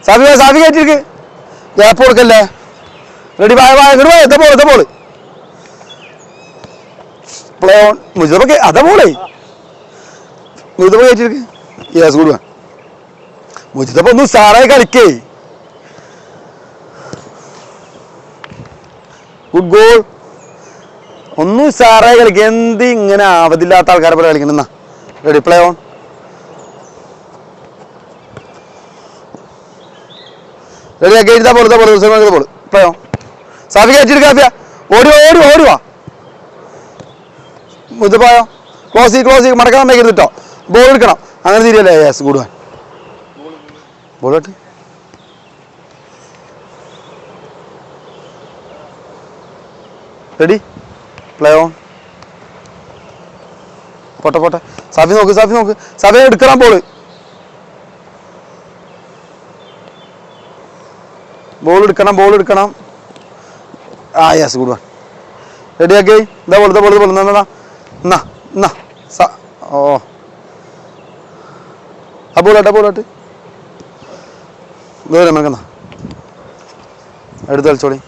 Safi കയറ്റിരിക്ക് gap കൊടുക്കല്ലേ ready ball play on മുജറൊക്കെ അതാ ബോളേ മുജറ കയറ്റിരിക്ക് yes good മുജിതപ്പ ഒന്ന് സാറായി കളിക്കേ ഗുഡ് ഗോൾ ഒന്നും സാറായി കളിക്കുക എന്ത് ഇങ്ങനെ ആവതില്ലാത്ത ആൾക്കാരെ പോലെ കളിക്കണം റെഡി പ്ലേ ഓൺ റെഡി ആക്കി ബോൾ പ്ലേ ഓൺ സാഫി കയറ്റിരിക്കാ ഓടുവാ മുജപ്പായോ ക്ലോസ് മടക്കാൻ വയ്ക്കരുത് കേട്ടോ ബോൾ എടുക്കണം അങ്ങനെ തിരിയല്ലേ യെസ് ഗുഡ് ബോളോട്ട് റെഡി പ്ലേ ഓൺ പോട്ടെ സാഫി നോക്ക് സാഫി എടുക്കണം ബോൾ എടുക്കണം ആ യെസ് ഗുഡ് റെഡി ആക്കി ഓ ആ ബോളോട്ട് നമുക്കെന്നാ എടുത്ത് കളിച്ചോളി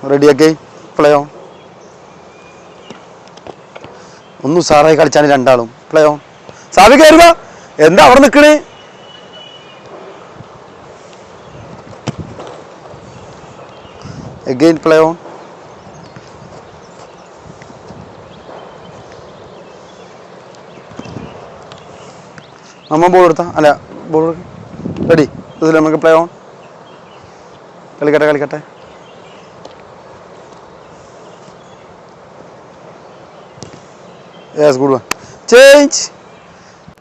റെഡിയാക്കി പ്ലേ ഓൺ ഒന്നും സാറായി കളിച്ചാണ് രണ്ടാളും പ്ലേ ഓൺ സാഫി കയറുക എന്താ അവിടെ നിൽക്കണേ again play on നമ്മ ബോൾ എടുത്താ അല്ല ബോൾ റെഡി ഇതിൽ നമുക്ക് പ്ലേ ഓൺ കളിക്കട്ടെ യെസ് ഗുഡ് വൺ ചേഞ്ച്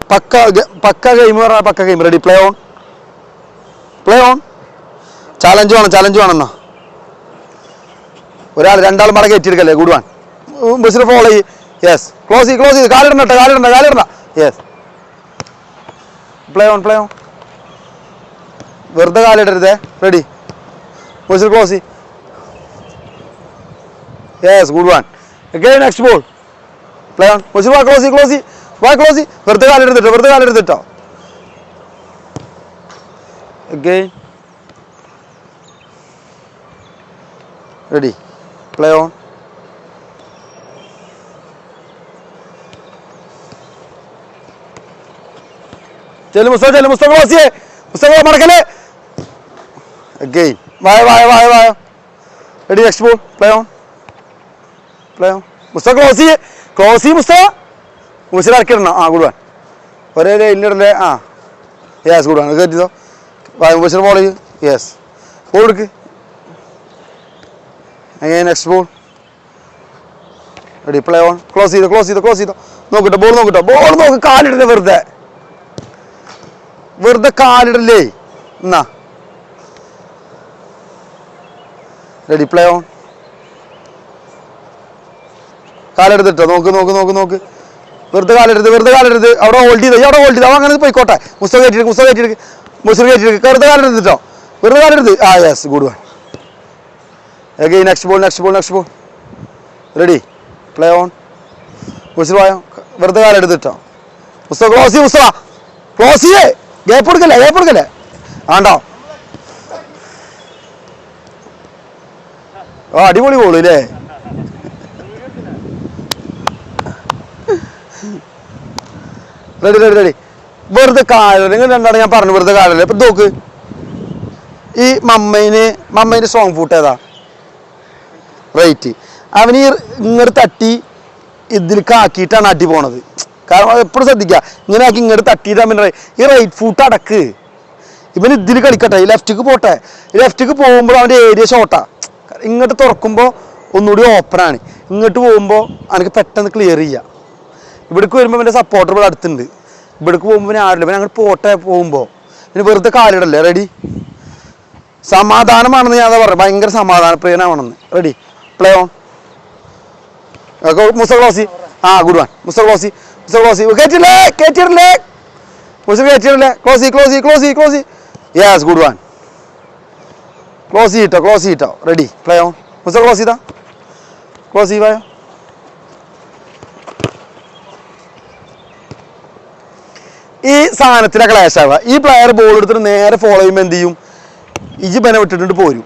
പക്ക game ready play on challenge വേണമെന്നാ രണ്ടാൾ മട കയറ്റിയെടുക്കല്ലേ ഗുഡ് വൺ ബസ്സിൽ ഫോളോ ചെയ്യ് യെസ് ക്ലോസ് ചെയ്ത് കാലിടണ്ട യെസ് പ്ലേ ഓൺ വെറുതെ കാലിടരുതേ റെഡി ബസ്സിൽ close yes good one again next ball play on ബസ്സിൽ ക്ലോസ് വെറുതെ കാലിടരുതിട്ടോ again ready play on Mustafa മടക്കല്ലേ അഗൈൻ വായ ready next ball play on Mustafa close Mustafa ഇറക്കിടണം ആ ഗുഡ് വൺ ഒരേ ലൈനിലിടല്ലേ ആ യെസ് ഗുഡ് വൺ കയറ്റിതോ മുസ്തഫ ബോൾ ചെയ്യും യെസ് ബോൾ എടുക്ക് again next ball ready play on close ചെയ്തോ നോക്കട്ടെ ബോൾ നോക്ക് കാലിടല്ലേ വെറുതെ കാലിടല്ലേ എന്നാ റെഡി പ്ലേ ഓൺ കാലെടുത്തിട്ടോ നോക്ക് വെറുതെ കാലെടുത്ത് അവിടെ ഹോൾഡ് ചെയ്തോ അങ്ങനെ പോയിക്കോട്ടെ മുസ്തഫ കയറ്റിയെടുക്ക് വെറുതെ കാലെടുത്തിട്ടോ വെറുതെ കാലെടുത്ത് ആ yes good one again next ball ready play on Mustafa വെറുതെ കാലെടുത്തിട്ടോ മുസ്തഫ ക്ലോസ് ചെയ്യേ ഗ്യാപ്പ് കൊടുക്കല്ലേ ആണ്ടോ അടിപൊളി ബോൾ ഇല്ലേ റെഡി വെറുതെ കാല നിങ്ങൾ രണ്ടാണ് ഞാൻ പറഞ്ഞു വെറുതെ കാലല്ലേ ഇപ്പൊ നോക്ക് ഈ മമ്മേന് സ്ട്രോങ് ഫുട്ട് ഏതാ റൈറ്റ് അവന് ഇങ്ങോട്ട് തട്ടി ഇതിലേക്ക് ആക്കിയിട്ടാണ് അടി പോണത് കാരണം എപ്പോഴും ശ്രദ്ധിക്കുക ഇങ്ങനെ ആക്കി ഇങ്ങോട്ട് തട്ടിയിട്ടാ പിന്നെ ഈ റൈറ്റ് ഫുട്ട് അടക്ക് ഇവന് ഇതിൽ കളിക്കട്ടെ ലെഫ്റ്റിക്ക് പോട്ടെ ലെഫ്റ്റിക്ക് പോകുമ്പോൾ അവൻ്റെ ഏരിയ ഷോട്ടാ ഇങ്ങോട്ട് തുറക്കുമ്പോൾ ഒന്നുകൂടി ഓപ്പണാണ് ഇങ്ങോട്ട് പോകുമ്പോൾ എനിക്ക് പെട്ടെന്ന് ക്ലിയർ ചെയ്യാം ഇവിടേക്ക് വരുമ്പോൾ എൻ്റെ സപ്പോർട്ടർ ഇവിടെ അടുത്തുണ്ട് ഇവിടേക്ക് പോകുമ്പോൾ പിന്നെ ആരില്ല പിന്നെ അങ്ങോട്ട് പോട്ടെ പോകുമ്പോൾ പിന്നെ വെറുതെ കാലിടല്ലേ റെഡി സമാധാനമാണെന്ന് ഞാൻ അതാ പറയാം ഭയങ്കര സമാധാനപ്രിയനാണെന്ന് റെഡി പ്ലേ ഓൺ മുസ്തഫ ക്ലോസി ആ ഗുഡ് വൺ മുസ്തഫ ക്ലോസി കയറ്റിയിടല്ലേ ക്ലോസി യെസ് ഗുഡ് വൺ ക്ലോസ് ചെയ്തിട്ടോ ready play on Mustafa close ചെയ്താ ക്ലോസ് ചെയ്യോ ഈ സാധനത്തിലെ ക്ലാഷ് ആവുക. ഈ പ്ലെയർ ബോൾ എടുത്തിട്ട് നേരെ ഫോളോ ചെയ്യുമ്പോൾ എന്ത് ചെയ്യും? ഇജിബനെ വിട്ടിട്ട് പോരും.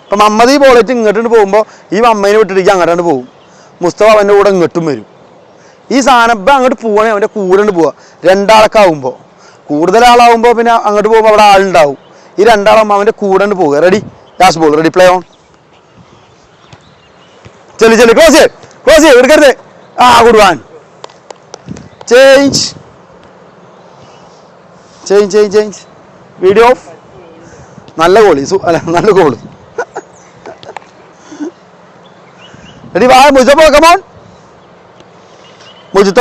ഇപ്പം മമ്മദ് ഈ ബോളായിട്ട് ഇങ്ങോട്ട് പോകുമ്പോൾ ഈ മമ്മേനെ വിട്ടിട്ട് അങ്ങോട്ടാണ്ട് പോകും. മുസ്തഫ അവൻ്റെ കൂടെ ഇങ്ങോട്ടും വരും. ഈ സാധനം ഇപ്പം അങ്ങോട്ട് പോകണേ അവൻ്റെ കൂടെ പോവുക. രണ്ടാളൊക്കെ ആവുമ്പോൾ, കൂടുതൽ ആളാവുമ്പോൾ പിന്നെ അങ്ങോട്ട് പോകുമ്പോൾ അവിടെ ആളുണ്ടാവും. ഈ രണ്ടാളാകുമ്പോൾ അവൻ്റെ കൂടെ പോവുക. Ready? Last ball ready, play on. ചെല്ലി ക്ലോസ് ചെയ്ത് എടുക്കരുത്. Good one. Change video of. നല്ല ഗോളി, അല്ല നല്ല ഗോള്. റെഡി? വാ മുസഫ, കമോൺ.